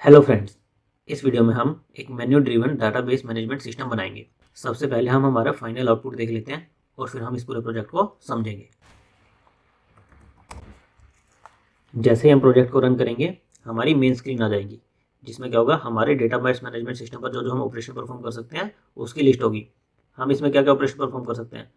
Hello friends, इस video में हम एक menu driven database management system बनाएंगे। सबसे पहले हम हमारा फाइनल आउटपुट देख लेते हैं और फिर हम इस पूरे प्रोजेक्ट को समझेंगे। जैसे ही हम प्रोजेक्ट को रन करेंगे हमारी मेन स्क्रीन आ जाएगी, जिसमें क्या होगा, हमारे डेटाबेस मैनेजमेंट सिस्टम पर जो जो हम ऑपरेशन परफॉर्म कर सकते हैं उसकी लिस्ट होगी। हम इसमें क्या क्या ऑपरेशन परफॉर्म कर सकते हैं।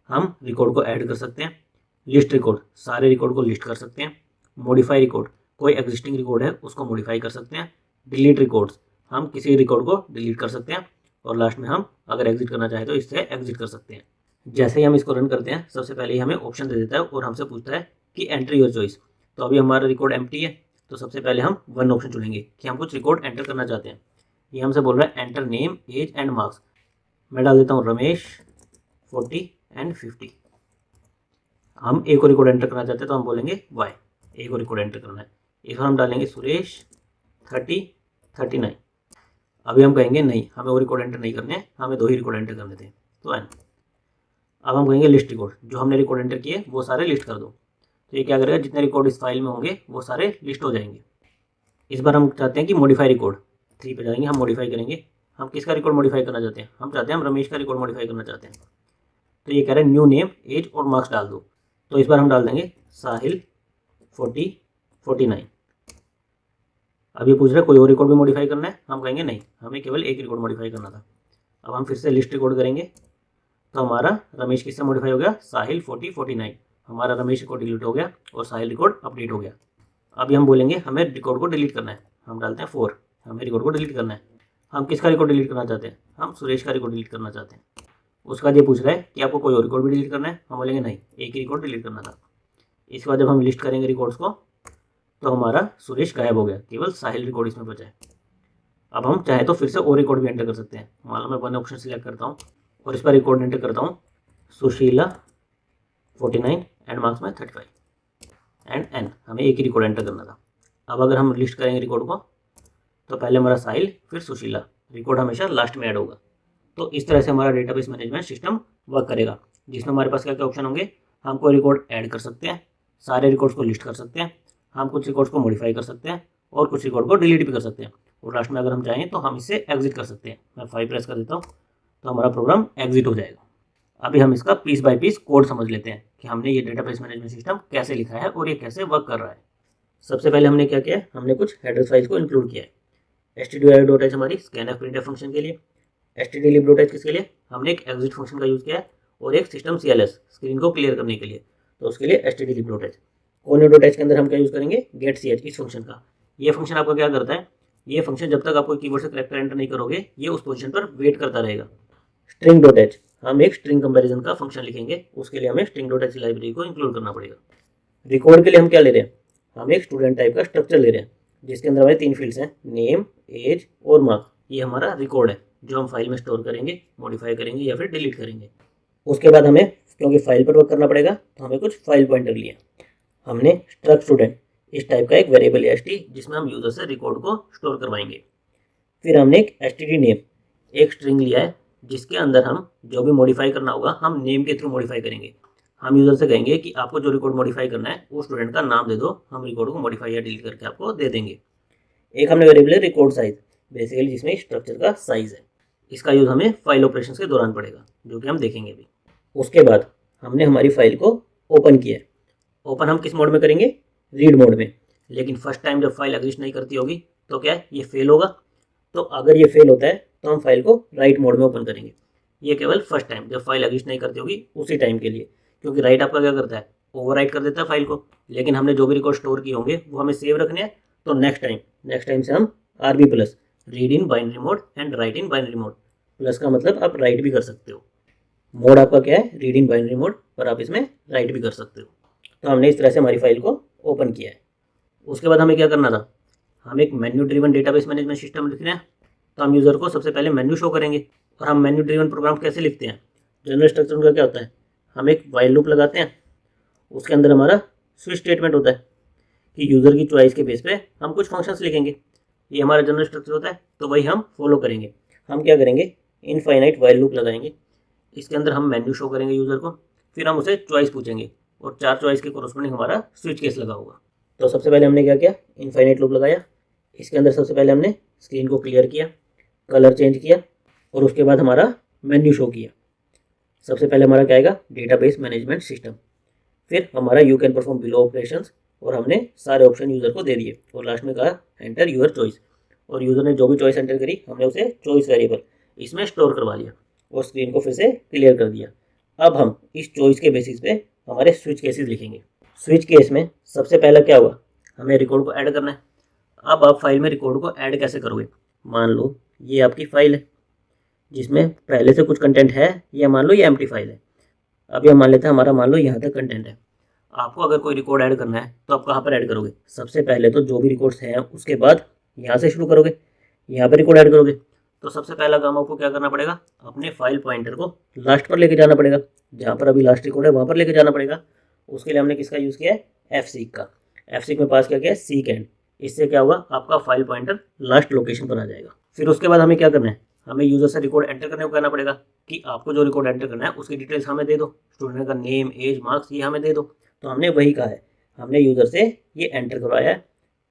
हम रिकॉर्ड को ऐड कर सकते हैं, लिस्ट रिकॉर्ड सारे रिकॉर्ड को लिस्ट कर सकते हैं, मॉडिफाई रिकॉर्ड कोई एग्जिस्टिंग रिकॉर्ड है उसको मॉडिफाई कर सकते हैं, डिलीट रिकॉर्ड्स हम किसी रिकॉर्ड को डिलीट कर सकते हैं, और लास्ट में हम अगर एग्जिट करना चाहें तो इससे एग्जिट कर सकते हैं। जैसे ही हम इसको रन करते हैं सबसे पहले ही हमें ऑप्शन दे देता है और हमसे पूछता है कि एंट्री योर चॉइस। तो अभी हमारा रिकॉर्ड एम्प्टी है, तो सबसे पहले हम वन ऑप्शन चुनेंगे कि हम कुछ रिकॉर्ड एंटर करना चाहते हैं। ये हमसे बोल रहा है enter name age and marks. मैं डाल देता हूँ रमेश 40 एंड 50। हम एक और रिकॉर्ड एंटर करना चाहते हैं तो हम बोलेंगे वाई, एक और रिकॉर्ड एंटर करना है। इस बार हम डालेंगे सुरेश 30 39। अभी हम कहेंगे नहीं, हमें वो रिकॉर्ड एंटर नहीं करने हैं, हमें दो ही रिकॉर्ड एंटर करने थे, तो एन। अब हम कहेंगे लिस्ट रिकॉर्ड, जो हमने रिकॉर्ड एंटर किए वो सारे लिस्ट कर दो। तो ये क्या करेगा, जितने रिकॉर्ड इस फाइल में होंगे वो सारे लिस्ट हो जाएंगे। इस बार हम चाहते हैं कि मॉडिफाई रिकॉर्ड 3 पे जाएंगे, हम मॉडिफाई करेंगे। हम किसका रिकॉर्ड मॉडिफाई करना चाहते हैं, हम चाहते हैं हम रमेश का रिकॉर्ड मॉडिफाई करना चाहते हैं। तो ये कह रहे हैं न्यू नेम एज और मार्क्स डाल दो। तो इस बार हम डाल देंगे साहिल 40 49। अब ये पूछ रहे हैं कोई और रिकॉर्ड भी मॉडिफाई करना है, हम कहेंगे नहीं, हमें केवल एक रिकॉर्ड मॉडिफाई करना था। अब हम फिर से लिस्ट रिकॉर्ड करेंगे, तो हमारा रमेश किससे मॉडिफाई हो गया, साहिल 40 49। हमारा रमेश रिकॉर्ड डिलीट हो गया और साहिल रिकॉर्ड अपडेट हो गया। अभी हम बोलेंगे हमें रिकॉर्ड को डिलीट करना है, हम डालते हैं 4, हमें रिकॉर्ड को डिलीट करना है। हम किसका रिकॉर्ड डिलीट करना चाहते हैं, हम सुरेश का रिकॉर्ड डिलीट करना चाहते हैं। उसका ये पूछ रहा है कि आपको कोई और रिकॉर्ड भी डिलीट करना है, हम बोलेंगे नहीं, एक ही रिकॉर्ड डिलीट करना था। इसके बाद जब हम लिस्ट करेंगे रिकॉर्ड्स को तो हमारा सुरेश गायब हो गया, केवल साहिल रिकॉर्ड इसमें बचा है। अब हम चाहे तो फिर से और रिकॉर्ड भी एंटर कर सकते हैं। मान लो मैं वन ऑप्शन सिलेक्ट करता हूँ और इस पर रिकॉर्ड एंटर करता हूँ सुशीला 49 एंड मार्क्स में 35 एंड एन, हमें एक ही रिकॉर्ड एंटर करना था। अब अगर हम लिस्ट करेंगे रिकॉर्ड को तो पहले हमारा साहिल फिर सुशीला, रिकॉर्ड हमेशा लास्ट में ऐड होगा। तो इस तरह से हमारा डेटाबेस मैनेजमेंट सिस्टम वर्क करेगा, जिसमें हमारे पास क्या क्या ऑप्शन होंगे। हम कोई रिकॉर्ड ऐड कर सकते हैं, सारे रिकॉर्ड्स को लिस्ट कर सकते हैं, हम कुछ रिकॉर्ड्स को मॉडिफाई कर सकते हैं और कुछ रिकॉर्ड को डिलीट भी कर सकते हैं, और लास्ट में अगर हम चाहें तो हम इसे एग्जिट कर सकते हैं। मैं 5 प्रेस कर देता हूँ तो हमारा प्रोग्राम एग्जिट हो जाएगा। अभी हम इसका पीस बाय पीस कोड समझ लेते हैं कि हमने ये डेटाबेस मैनेजमेंट सिस्टम कैसे लिखा है और ये कैसे वर्क कर रहा है। सबसे पहले हमने क्या किया है, हमने कुछ हेडर फाइल्स को इंक्लूड किया है। stdio.h हमारी scanf printf फंक्शन के लिए, stdlib.h किसके लिए, हमने एक एग्जिट फंक्शन का यूज़ किया है, और एक सिस्टम cls स्क्रीन को क्लियर करने के लिए, तो उसके लिए stdlib.h। conio.h के अंदर हम क्या यूज़ करेंगे, getch इस फंक्शन का। ये फंक्शन आपका क्या करता है, ये फंक्शन जब तक आप कोई कीबोर्ड से करेक्टर एंटर नहीं करोगे ये उस पोजीशन पर वेट करता रहेगा। string.h हम एक स्ट्रिंग कंपैरिजन का फंक्शन लिखेंगे, उसके लिए हमें string.h लाइब्रेरी को इंक्लूड करना पड़ेगा। रिकॉर्ड के लिए हम क्या ले रहे हैं, हम एक स्टूडेंट टाइप का स्ट्रक्चर ले रहे हैं, जिसके अंदर हमारे 3 फील्ड्स हैं, नेम एज और मार्क्स। ये हमारा रिकॉर्ड है जो हम फाइल में स्टोर करेंगे, मॉडिफाई करेंगे या फिर डिलीट करेंगे। उसके बाद हमें क्योंकि फाइल पर वर्क करना पड़ेगा तो हमें कुछ फाइल पॉइंटर लिए। हमने स्ट्रक्ट स्टूडेंट इस टाइप का एक वेरिएबल है st, जिसमें हम यूजर से रिकॉर्ड को स्टोर करवाएंगे। फिर हमने एक std नेम एक स्ट्रिंग लिया है, जिसके अंदर हम जो भी मॉडिफाई करना होगा हम नेम के थ्रू मॉडिफाई करेंगे। हम यूजर से कहेंगे कि आपको जो रिकॉर्ड मॉडिफाई करना है वो स्टूडेंट का नाम दे दो, हम रिकॉर्ड को मॉडिफाई या डिलीट करके आपको दे देंगे। एक हमने वेरिएबल है रिकॉर्ड साइज, बेसिकली जिसमें स्ट्रक्चर का साइज है। इसका यूज हमें फाइल ऑपरेशंस के दौरान पड़ेगा, जो कि हम देखेंगे भी। उसके बाद हमने हमारी फाइल को ओपन किया है। ओपन हम किस मोड में करेंगे, रीड मोड में। लेकिन फर्स्ट टाइम जब फाइल एग्जिस्ट नहीं करती होगी तो क्या है, ये फेल होगा। तो अगर ये फेल होता है तो हम फाइल को राइट मोड में ओपन करेंगे। ये केवल फर्स्ट टाइम जब फाइल एग्जिस्ट नहीं करती होगी उसी टाइम के लिए, क्योंकि राइट आपका क्या करता है, ओवरराइट कर देता है फाइल को। लेकिन हमने जो भी रिकॉर्ड स्टोर किए होंगे वो हमें सेव रखने हैं, तो नेक्स्ट टाइम से हम RB plus read in binary mode and right in binary mode. Plus का मतलब आप राइट भी कर सकते हो। मोड आपका क्या है, रीड इन बाइनरी मोड, पर आप इसमें राइट भी कर सकते हो। तो हमने इस तरह से हमारी फाइल को ओपन किया है। उसके बाद हमें क्या करना था, हम एक menu driven database management system लिख रहे हैं, तो हम यूज़र को सबसे पहले मेन्यू शो करेंगे। और हम मेन्यू ड्रिवन प्रोग्राम कैसे लिखते हैं, जनरल स्ट्रक्चर उनका क्या होता है, हम एक वाइल लूप लगाते हैं, उसके अंदर हमारा स्विच स्टेटमेंट होता है कि यूज़र की चॉइस के बेस पे हम कुछ फंक्शंस लिखेंगे। ये हमारा जनरल स्ट्रक्चर होता है, तो वही हम फॉलो करेंगे। हम क्या करेंगे, इनफाइनाइट वाइल लूप लगाएंगे, इसके अंदर हम मेन्यू शो करेंगे यूज़र को, फिर हम उसे चॉइस पूछेंगे और 4 चॉइस के कोरस्पॉन्डिंग हमारा स्विच केस लगा होगा। तो सबसे पहले हमने क्या किया, इनफाइनाइट लूप लगाया, इसके अंदर सबसे पहले हमने स्क्रीन को क्लियर किया, कलर चेंज किया और उसके बाद हमारा मेन्यू शो किया। सबसे पहले हमारा क्या आएगा, डेटाबेस मैनेजमेंट सिस्टम, फिर हमारा you can perform below operations और हमने सारे ऑप्शन यूज़र को दे दिए और लास्ट में कहा एंटर यूर चॉइस, और यूज़र ने जो भी चॉइस एंटर करी हमने उसे चॉइस वेरिएबल इसमें स्टोर करवा लिया और स्क्रीन को फिर से क्लियर कर दिया। अब हम इस चॉइस के बेसिस पे हमारे स्विच केसेस लिखेंगे। स्विच केस में सबसे पहला क्या होगा, हमें रिकॉर्ड को ऐड करना है। अब आप फाइल में रिकॉर्ड को ऐड कैसे करोगे, मान लो ये आपकी फाइल है जिसमें पहले से कुछ कंटेंट है, या मान लो ये एम्प्टी फाइल है। अभी हम मान लेते हैं हमारा मान लो यहाँ तक कंटेंट है। आपको अगर कोई रिकॉर्ड ऐड करना है तो आप कहाँ पर ऐड करोगे, सबसे पहले तो जो भी रिकॉर्ड्स हैं उसके बाद यहाँ से शुरू करोगे, यहाँ पर रिकॉर्ड ऐड करोगे। तो सबसे पहला काम आपको क्या करना पड़ेगा, अपने फाइल पॉइंटर को लास्ट पर लेके जाना पड़ेगा, जहाँ पर अभी लास्ट रिकॉर्ड है वहाँ पर लेके जाना पड़ेगा। उसके लिए हमने किसका यूज़ किया है, एफसीक का। एफसीक में पास क्या किया है, सीक एंड। इससे क्या होगा, आपका फाइल पॉइंटर लास्ट लोकेशन पर आ जाएगा। फिर उसके बाद हमें क्या करना है, हमें यूज़र से रिकॉर्ड एंटर करने को कहना पड़ेगा कि आपको जो रिकॉर्ड एंटर करना है उसकी डिटेल्स हमें दे दो, स्टूडेंट का नेम, एज, मार्क्स ये हमें दे दो। तो हमने वही कहा है, हमने यूज़र से ये एंटर करवाया है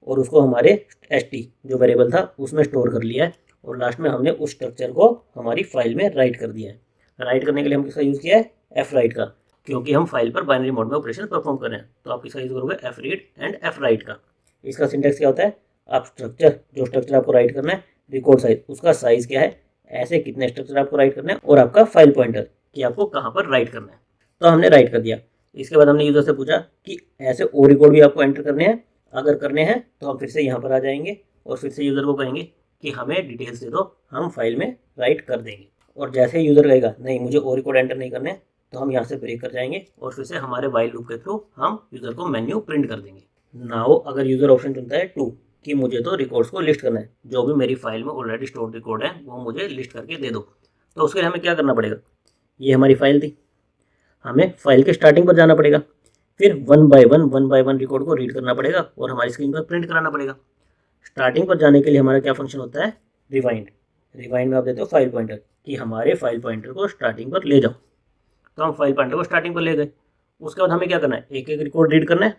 और उसको हमारे st जो वेरिएबल था उसमें स्टोर कर लिया है और लास्ट में हमने उस स्ट्रक्चर को हमारी फाइल में राइट कर दिया है। राइट करने के लिए हम किसका यूज़ किया है, एफ राइट का, क्योंकि हम फाइल पर बाइनरी मोड में ऑपरेशन परफॉर्म कर रहे हैं। तो आप किसका यूज़ करोगे, F read and F right का। इसका सिंटेक्स क्या होता है, आप स्ट्रक्चर, जो स्ट्रक्चर आपको राइट करना है, रिकॉर्ड साइज, उसका साइज क्या है, ऐसे कितने स्ट्रक्चर आपको राइट करना है और आपका फाइल पॉइंटर कि आपको कहाँ पर राइट करना है। तो हमने राइट कर दिया। इसके बाद हमने यूज़र से पूछा कि ऐसे और रिकॉर्ड भी आपको एंटर करने हैं, अगर करने हैं तो हम फिर से यहाँ पर आ जाएंगे और फिर से यूज़र को कहेंगे कि हमें डिटेल्स दे दो, हम फाइल में राइट कर देंगे। और जैसे ही यूज़र कहेगा नहीं मुझे और रिकॉर्ड एंटर नहीं करने, तो हम यहाँ से ब्रेक कर जाएंगे और फिर से हमारे वाइल लूप के थ्रू हम यूज़र को मेन्यू प्रिंट कर देंगे। नाउ अगर यूज़र ऑप्शन चुनता है 2 कि मुझे तो रिकॉर्ड्स को लिस्ट करना है, जो भी मेरी फाइल में ऑलरेडी स्टोर्ड रिकॉर्ड है वो मुझे लिस्ट करके दे दो, तो उसके लिए हमें क्या करना पड़ेगा, ये हमारी फाइल थी, हमें फाइल के स्टार्टिंग पर जाना पड़ेगा, फिर वन बाय वन रिकॉर्ड को रीड करना पड़ेगा और हमारी स्क्रीन पर प्रिंट कराना पड़ेगा। स्टार्टिंग पर जाने के लिए हमारा क्या फंक्शन होता है, रिवाइंड। रिवाइंड में आप देते हो फाइल पॉइंटर कि हमारे फाइल पॉइंटर को स्टार्टिंग पर ले जाओ, तो हम फाइल पॉइंटर को स्टार्टिंग पर ले गए। उसके बाद हमें क्या करना है, एक एक रिकॉर्ड रीड करना है,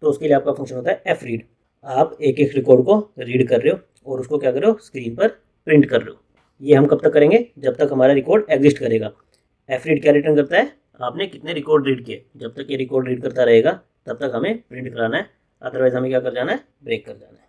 तो उसके लिए आपका फंक्शन होता है एफ रीड। आप एक एक रिकॉर्ड को रीड कर रहे हो और उसको क्या कर रहे हो, स्क्रीन पर प्रिंट कर रहे हो। ये हम कब तक करेंगे, जब तक हमारा रिकॉर्ड एग्जिस्ट करेगा। एफ रीड क्या रिटर्न करता है, आपने कितने रिकॉर्ड रीड किए, जब तक ये रिकॉर्ड रीड करता रहेगा तब तक हमें प्रिंट कराना है, अदरवाइज हमें क्या कर जाना है, ब्रेक कर जाना है।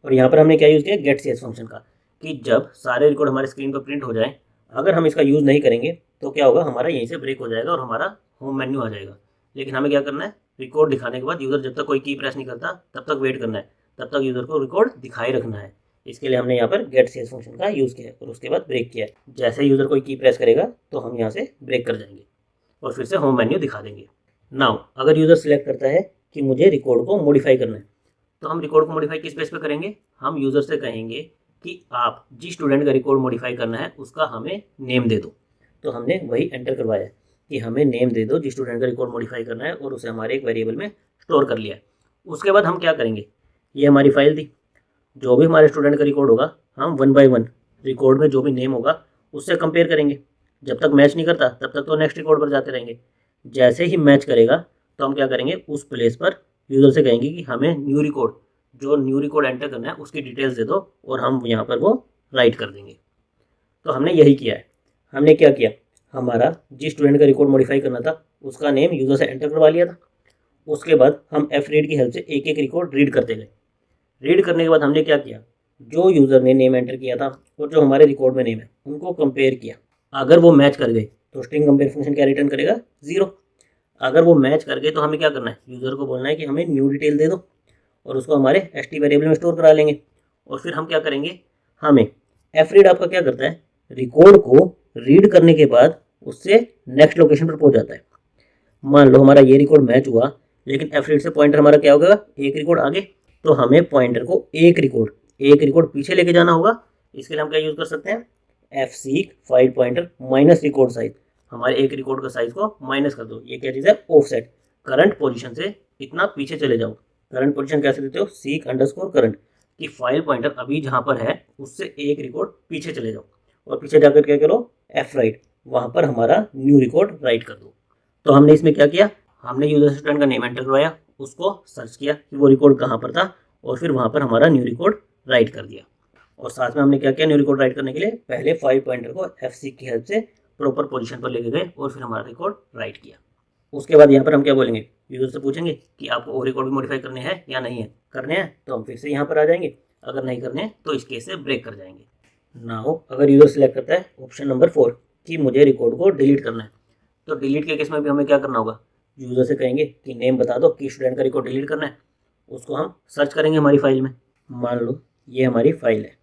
और यहाँ पर हमने क्या यूज़ किया, गेट सीएस फंक्शन का, कि जब सारे रिकॉर्ड हमारे स्क्रीन पर प्रिंट हो जाए, अगर हम इसका यूज़ नहीं करेंगे तो क्या होगा, हमारा यहीं से ब्रेक हो जाएगा और हमारा होम मेन्यू आ जाएगा। लेकिन हमें क्या करना है, रिकॉर्ड दिखाने के बाद यूज़र जब तक कोई की प्रेस नहीं करता तब तक वेट करना है, तब तक यूज़र को रिकॉर्ड दिखाई रखना है। इसके लिए हमने यहाँ पर गेट सीएस फंक्शन का यूज़ किया है और उसके बाद ब्रेक किया है। जैसे यूज़र कोई की प्रेस करेगा तो हम यहाँ से ब्रेक कर जाएंगे और फिर से होम मेन्यू दिखा देंगे। नाउ अगर यूज़र सिलेक्ट करता है कि मुझे रिकॉर्ड को मॉडिफाई करना है, तो हम रिकॉर्ड को मॉडिफाई किस बेस पे करेंगे, हम यूज़र से कहेंगे कि आप जिस स्टूडेंट का रिकॉर्ड मॉडिफाई करना है उसका हमें नेम दे दो। तो हमने वही एंटर करवाया कि हमें नेम दे दो जिस स्टूडेंट का रिकॉर्ड मॉडिफाई करना है और उसे हमारे एक वेरिएबल में स्टोर कर लिया है। उसके बाद हम क्या करेंगे, ये हमारी फाइल थी, जो भी हमारे स्टूडेंट का रिकॉर्ड होगा हम वन बाय वन रिकॉर्ड में जो भी नेम होगा उससे कंपेयर करेंगे। जब तक मैच नहीं करता तब तक तो नेक्स्ट रिकॉर्ड पर जाते रहेंगे। जैसे ही मैच करेगा तो हम क्या करेंगे, उस प्लेस पर यूज़र से कहेंगे कि हमें न्यू रिकॉर्ड, जो न्यू रिकॉर्ड एंटर करना है उसकी डिटेल्स दे दो और हम यहाँ पर वो राइट कर देंगे। तो हमने यही किया है। हमने क्या किया, हमारा जिस स्टूडेंट का रिकॉर्ड मॉडिफाई करना था उसका नेम यूज़र से एंटर करवा लिया था। उसके बाद हम एफ रीड की हेल्प से एक एक रिकॉर्ड रीड करते गए। रीड करने के बाद हमने क्या किया, जो यूज़र ने नेम एंटर किया था और जो हमारे रिकॉर्ड में नेम है उनको कंपेयर किया। अगर वो मैच कर गए तो स्ट्रिंग कंपेयर फंक्शन क्या रिटर्न करेगा, 0। अगर वो मैच कर गए तो हमें क्या करना है, यूज़र को बोलना है कि हमें न्यू डिटेल दे दो और उसको हमारे st वेरिएबल में स्टोर करा लेंगे। और फिर हम क्या करेंगे, हमें एफ रीड आपका क्या करता है, रिकॉर्ड को रीड करने के बाद उससे नेक्स्ट लोकेशन पर पहुंच जाता है। मान लो हमारा ये रिकॉर्ड मैच हुआ, लेकिन एफ रीड से पॉइंटर हमारा क्या होगा, एक रिकॉर्ड आगे, तो हमें पॉइंटर को एक रिकॉर्ड पीछे लेके जाना होगा। इसके लिए हम क्या यूज़ कर सकते हैं, F seek file pointer minus record size, हमारे एक रिकॉर्ड का साइज को माइनस कर दो। ये क्या चीज़ है, ऑफसेट, करंट पोजीशन से इतना पीछे चले जाओ। करंट पोजीशन कैसे देते हो, सीक अंडरस्कोर करंट, कि फाइल पॉइंटर अभी जहाँ पर है उससे एक रिकॉर्ड पीछे चले जाओ और पीछे जाकर क्या करो, एफ राइट, वहाँ पर हमारा न्यू रिकॉर्ड राइट कर दो। तो हमने इसमें क्या किया, हमने यूजर स्टूडेंट का नेम एंटर करवाया, उसको सर्च किया कि वो रिकॉर्ड कहाँ पर था और फिर वहाँ पर हमारा न्यू रिकॉर्ड राइट कर दिया। और साथ में हमने क्या किया, न्यू रिकॉर्ड राइट करने के लिए पहले फाइल पॉइंटर को F6 की हेल्प से प्रॉपर पोजीशन पर लेके गए और फिर हमारा रिकॉर्ड राइट किया। उसके बाद यहाँ पर हम क्या बोलेंगे, यूजर से पूछेंगे कि आपको और रिकॉर्ड भी मॉडिफाई करने हैं या नहीं है। करने हैं तो हम फिर से यहाँ पर आ जाएंगे, अगर नहीं करने हैं तो इस केस से ब्रेक कर जाएंगे। नाउ अगर यूजर सिलेक्ट करता है ऑप्शन नंबर 4 कि मुझे रिकॉर्ड को डिलीट करना है, तो डिलीट के केस में भी हमें क्या करना होगा, यूजर से कहेंगे कि नेम बता दो कि स्टूडेंट का रिकॉर्ड डिलीट करना है। उसको हम सर्च करेंगे हमारी फाइल में। मान लो ये हमारी फाइल है,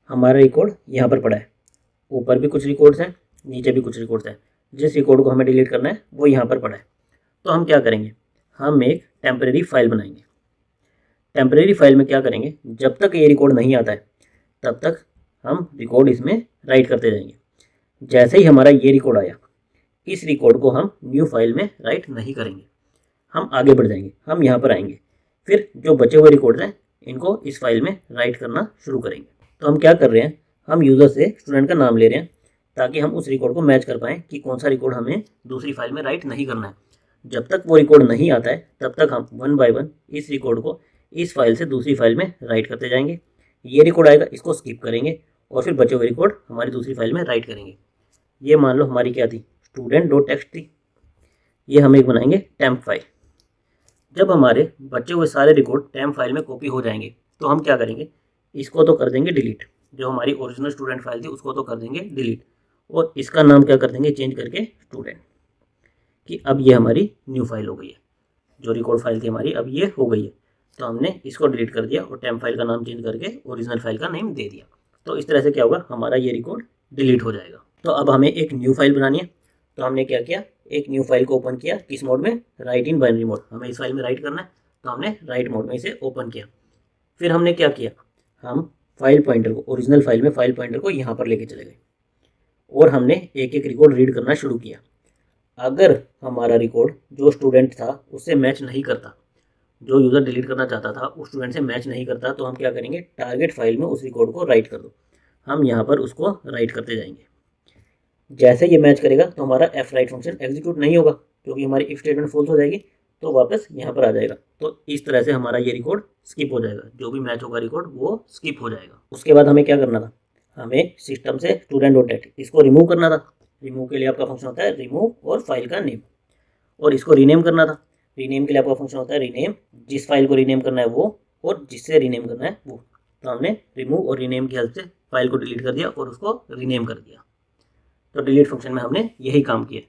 हमारा रिकॉर्ड यहाँ पर पड़ा है, ऊपर भी कुछ रिकॉर्ड्स हैं, नीचे भी कुछ रिकॉर्ड्स हैं। जिस रिकॉर्ड को हमें डिलीट करना है वो यहाँ पर पड़ा है। तो हम क्या करेंगे, हम एक टेम्परेरी फाइल बनाएंगे। टेम्परेरी फाइल में क्या करेंगे, जब तक ये रिकॉर्ड नहीं आता है तब तक हम रिकॉर्ड इसमें राइट करते जाएंगे। जैसे ही हमारा ये रिकॉर्ड आया, इस रिकॉर्ड को हम न्यू फाइल में राइट नहीं करेंगे, हम आगे बढ़ जाएंगे, हम यहाँ पर आएंगे, फिर जो बचे हुए रिकॉर्ड हैं इनको इस फाइल में राइट करना शुरू करेंगे। तो हम क्या कर रहे हैं, हम यूज़र से स्टूडेंट का नाम ले रहे हैं ताकि हम उस रिकॉर्ड को मैच कर पाएँ कि कौन सा रिकॉर्ड हमें दूसरी फाइल में राइट नहीं करना है। जब तक वो रिकॉर्ड नहीं आता है तब तक हम 1 बाय 1 इस रिकॉर्ड को इस फाइल से दूसरी फाइल में राइट करते जाएंगे। ये रिकॉर्ड आएगा, इसको स्किप करेंगे और फिर बचे हुए रिकॉर्ड हमारी दूसरी फाइल में राइट करेंगे। ये मान लो हमारी क्या थी, student.txt थी, ये हम एक बनाएंगे टेम्प फाइल। जब हमारे बचे हुए सारे रिकॉर्ड टेम्प फाइल में कॉपी हो जाएंगे तो हम क्या करेंगे, इसको तो कर देंगे डिलीट, जो हमारी ओरिजिनल स्टूडेंट फाइल थी उसको तो कर देंगे डिलीट, और इसका नाम क्या कर देंगे, चेंज करके स्टूडेंट, कि अब ये हमारी न्यू फाइल हो गई है। जो रिकॉर्ड फाइल थी हमारी अब ये हो गई है, तो हमने इसको डिलीट कर दिया और टेम्प फाइल का नाम चेंज करके ओरिजिनल फाइल का नेम दे दिया। तो इस तरह से क्या होगा, हमारा ये रिकॉर्ड डिलीट हो जाएगा। तो अब हमें एक न्यू फाइल बनानी है, तो हमने क्या किया, एक न्यू फाइल को ओपन किया, किस मोड में, राइट इन बाइनरी मोड। हमें इस फाइल में राइट करना है तो हमने राइट मोड में इसे ओपन किया। फिर हमने क्या किया, हम फाइल पॉइंटर को, ओरिजिनल फाइल में फाइल पॉइंटर को यहाँ पर लेके चले गए और हमने एक एक रिकॉर्ड रीड करना शुरू किया। अगर हमारा रिकॉर्ड जो स्टूडेंट था उससे मैच नहीं करता, जो यूज़र डिलीट करना चाहता था उस स्टूडेंट से मैच नहीं करता, तो हम क्या करेंगे, टारगेट फाइल में उस रिकॉर्ड को राइट कर दो। हम यहाँ पर उसको राइट करते जाएंगे। जैसे ये मैच करेगा तो हमारा एफ राइट फंक्शन एग्जीक्यूट नहीं होगा, क्योंकि हमारी इफ स्टेटमेंट फॉल्स हो जाएगी, तो वापस यहाँ पर आ जाएगा। तो इस तरह से हमारा ये रिकॉर्ड स्किप हो जाएगा, जो भी मैच होगा रिकॉर्ड वो स्किप हो जाएगा। उसके बाद हमें क्या करना था, हमें सिस्टम से student.txt इसको रिमूव करना था। रिमूव के लिए आपका फंक्शन होता है रिमूव और फाइल का नेम, और इसको रीनेम करना था। रीनेम के लिए आपका फंक्शन होता है रीनेम, जिस फाइल को रीनेम करना है वो और जिससे रीनेम करना है वो। तो हमने रिमूव और रीनेम की हेल्प से फाइल को डिलीट कर दिया और उसको रीनेम कर दिया। तो डिलीट फंक्शन में हमने यही काम किया।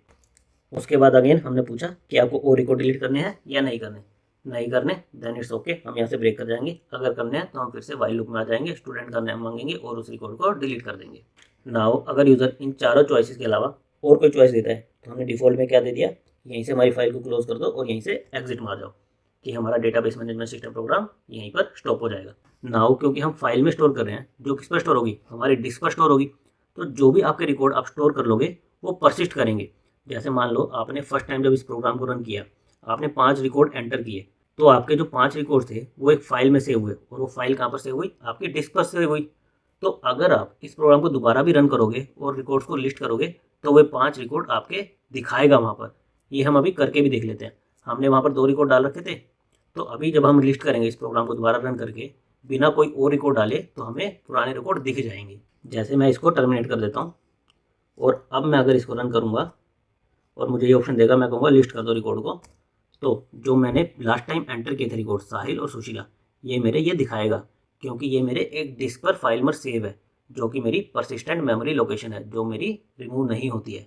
उसके बाद अगेन हमने पूछा कि आपको और रिकॉर्ड डिलीट करने हैं या नहीं करने, नहीं करने देन इट्स ओके, हम यहाँ से ब्रेक कर जाएंगे। अगर करने हैं तो हम फिर से वाइल लूप में आ जाएंगे, स्टूडेंट का नाम मांगेंगे और उस रिकॉर्ड को डिलीट कर देंगे। नाउ अगर यूज़र इन चारों चॉइसेस के अलावा और कोई चॉइस देता है तो हमने डिफ़ॉल्ट में क्या दे दिया, यहीं से हमारी फाइल को क्लोज कर दो और यहीं से एग्जिट मार जाओ कि हमारा डेटाबेस मैनेजमेंट सिस्टम प्रोग्राम यहीं पर स्टॉप हो जाएगा। नाउ क्योंकि हम फाइल में स्टोर कर रहे हैं, जो किस पर स्टोर होगी, हमारी डिस्क पर स्टोर होगी, तो जो भी आपके रिकॉर्ड आप स्टोर कर लोगे वो परसिस्ट करेंगे। जैसे मान लो आपने फर्स्ट टाइम जब इस प्रोग्राम को रन किया, आपने 5 रिकॉर्ड एंटर किए, तो आपके जो 5 रिकॉर्ड थे वो एक फाइल में सेव हुए, और वो फाइल कहाँ पर सेव हुई, आपकी डिस्क पर सेव हुई। तो अगर आप इस प्रोग्राम को दोबारा भी रन करोगे और रिकॉर्ड्स को लिस्ट करोगे तो वे 5 रिकॉर्ड आपके दिखाएगा वहाँ पर। ये हम अभी करके भी देख लेते हैं। हमने वहाँ पर 2 रिकॉर्ड डाल रखे थे, तो अभी जब हम लिस्ट करेंगे इस प्रोग्राम को दोबारा रन करके बिना कोई और रिकॉर्ड डाले, तो हमें पुराने रिकॉर्ड दिख जाएंगे। जैसे मैं इसको टर्मिनेट कर देता हूँ और अब मैं अगर इसको रन करूँगा और मुझे ये ऑप्शन देगा, मैं कहूँगा लिस्ट कर दो रिकॉर्ड को, तो जो मैंने लास्ट टाइम एंटर किए थे रिकॉर्ड साहिल और सुशीला, ये मेरे ये दिखाएगा, क्योंकि ये मेरे एक डिस्क पर फाइल में सेव है, जो कि मेरी परसिस्टेंट मेमोरी लोकेशन है, जो मेरी रिमूव नहीं होती है।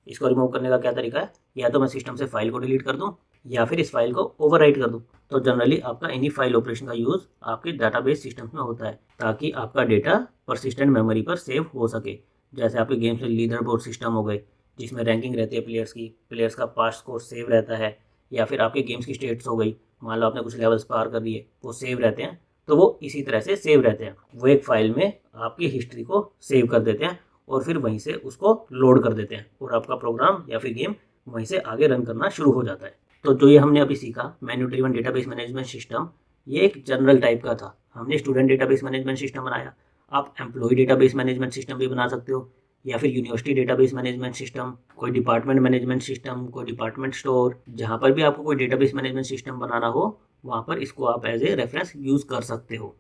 इसको रिमूव करने का क्या तरीका है, या तो मैं सिस्टम से फाइल को डिलीट कर दूँ या फिर इस फाइल को ओवरराइट कर दूँ। तो जनरली आपका इन्हीं फाइल ऑपरेशन का यूज़ आपके डाटाबेस सिस्टम्स में होता है, ताकि आपका डेटा परसिस्टेंट मेमोरी पर सेव हो सके। जैसे आपके गेम्स में लीडर बोर्ड सिस्टम हो गए, जिसमें रैंकिंग रहती है प्लेयर्स की, प्लेयर्स का पास्ट स्कोर सेव रहता है, या फिर आपके गेम्स की स्टेट्स हो गई, मान लो आपने कुछ लेवल्स पार कर दिए, वो सेव रहते हैं। तो वो इसी तरह से सेव रहते हैं, वो एक फाइल में आपकी हिस्ट्री को सेव कर देते हैं और फिर वहीं से उसको लोड कर देते हैं, और आपका प्रोग्राम या फिर गेम वहीं से आगे रन करना शुरू हो जाता है। तो जो ये हमने अभी सीखा menu driven database management system, ये एक जनरल टाइप का था। हमने स्टूडेंट डेटाबेस मैनेजमेंट सिस्टम बनाया, आप एम्प्लॉय डेटाबेस मैनेजमेंट सिस्टम भी बना सकते हो, या फिर यूनिवर्सिटी डेटाबेस मैनेजमेंट सिस्टम, कोई डिपार्टमेंट मैनेजमेंट सिस्टम, कोई डिपार्टमेंट स्टोर, जहाँ पर भी आपको कोई डेटाबेस मैनेजमेंट सिस्टम बनाना हो वहाँ पर इसको आप एज ए रेफरेंस यूज़ कर सकते हो।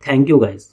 Thank you guys.